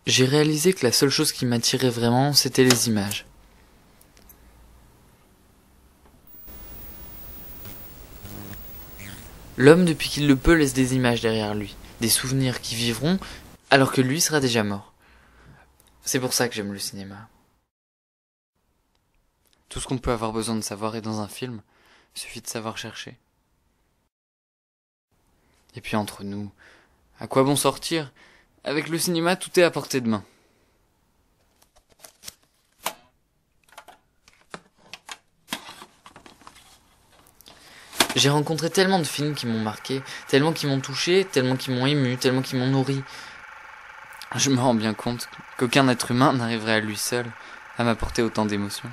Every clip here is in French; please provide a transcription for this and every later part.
J'ai réalisé que la seule chose qui m'attirait vraiment, c'était les images. L'homme, depuis qu'il le peut, laisse des images derrière lui, des souvenirs qui vivront, alors que lui sera déjà mort. C'est pour ça que j'aime le cinéma. Tout ce qu'on peut avoir besoin de savoir est dans un film, il suffit de savoir chercher. Et puis entre nous, à quoi bon sortir? Avec le cinéma, tout est à portée de main. J'ai rencontré tellement de films qui m'ont marqué, tellement qui m'ont touché, tellement qui m'ont ému, tellement qui m'ont nourri. Je me rends bien compte qu'aucun être humain n'arriverait à lui seul à m'apporter autant d'émotions.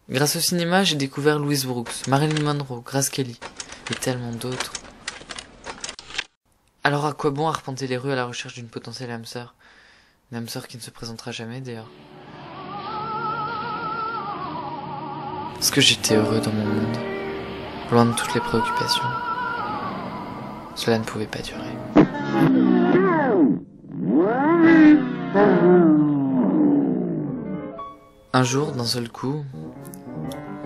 Grâce au cinéma, j'ai découvert Louise Brooks, Marilyn Monroe, Grace Kelly, et tellement d'autres. Alors à quoi bon arpenter les rues à la recherche d'une potentielle âme sœur? Une âme sœur qui ne se présentera jamais d'ailleurs. Parce que j'étais heureux dans mon monde, loin de toutes les préoccupations. Cela ne pouvait pas durer. Un jour, d'un seul coup,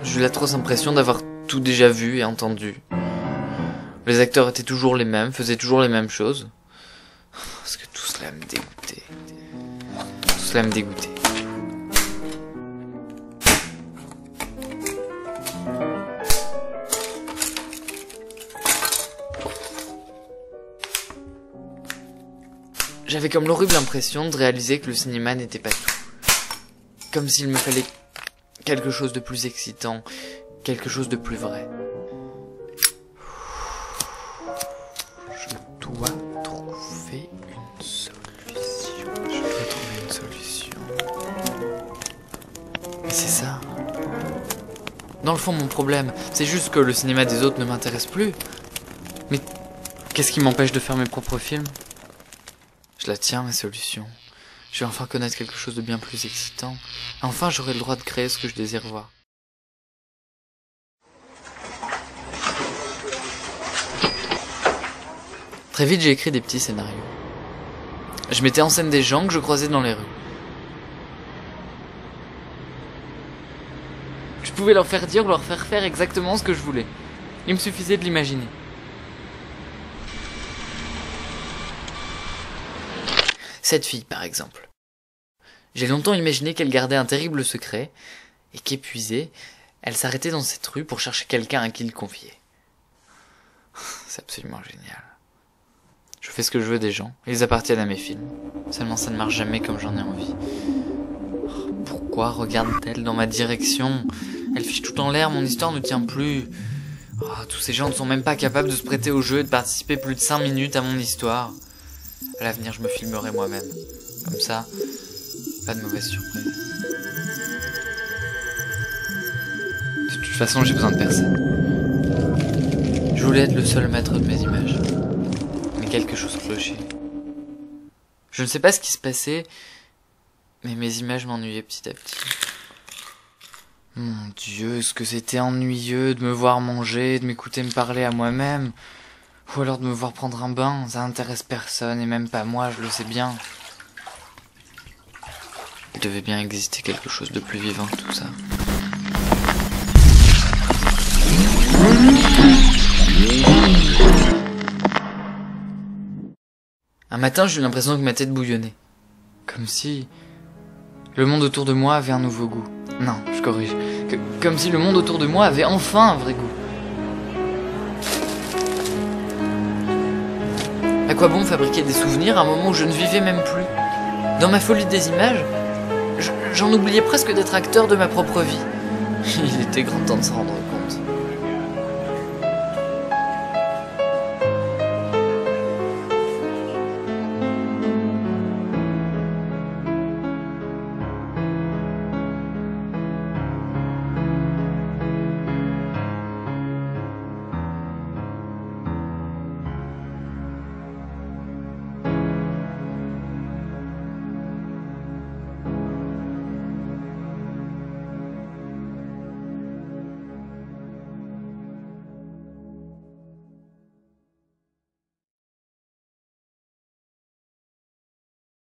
j'ai eu l'atroce impression d'avoir tout déjà vu et entendu. Les acteurs étaient toujours les mêmes, faisaient toujours les mêmes choses. Parce que tout cela me dégoûtait. Tout cela me dégoûtait. J'avais comme l'horrible impression de réaliser que le cinéma n'était pas tout. Comme s'il me fallait quelque chose de plus excitant, quelque chose de plus vrai. Je dois trouver une solution. Mais c'est ça. Dans le fond, mon problème, c'est juste que le cinéma des autres ne m'intéresse plus. Mais qu'est-ce qui m'empêche de faire mes propres films ? Je la tiens, ma solution. Je vais enfin connaître quelque chose de bien plus excitant. Enfin, j'aurai le droit de créer ce que je désire voir. Très vite, j'ai écrit des petits scénarios. Je mettais en scène des gens que je croisais dans les rues. Je pouvais leur faire dire ou leur faire faire exactement ce que je voulais. Il me suffisait de l'imaginer. Cette fille, par exemple. J'ai longtemps imaginé qu'elle gardait un terrible secret, et qu'épuisée, elle s'arrêtait dans cette rue pour chercher quelqu'un à qui le confier. C'est absolument génial. Je fais ce que je veux des gens, ils appartiennent à mes films. Seulement ça ne marche jamais comme j'en ai envie. Pourquoi regarde-t-elle dans ma direction? Elle fiche tout en l'air, mon histoire ne tient plus. Tous ces gens ne sont même pas capables de se prêter au jeu et de participer plus de 5 minutes à mon histoire. À l'avenir, je me filmerai moi-même. Comme ça, pas de mauvaise surprise. De toute façon, j'ai besoin de personne. Je voulais être le seul maître de mes images. Mais quelque chose clochait. Je ne sais pas ce qui se passait, mais mes images m'ennuyaient petit à petit. Mon Dieu, est-ce que c'était ennuyeux de me voir manger, de m'écouter me parler à moi-même. Ou alors de me voir prendre un bain, ça n'intéresse personne, et même pas moi, je le sais bien. Il devait bien exister quelque chose de plus vivant que tout ça. Un matin, j'ai eu l'impression que ma tête bouillonnait. Comme si le monde autour de moi avait un nouveau goût. Non, je corrige. Comme si le monde autour de moi avait enfin un vrai goût. À quoi bon fabriquer des souvenirs à un moment où je ne vivais même plus? Dans ma folie des images, j'en oubliais presque d'être acteur de ma propre vie. Il était grand temps de se rendre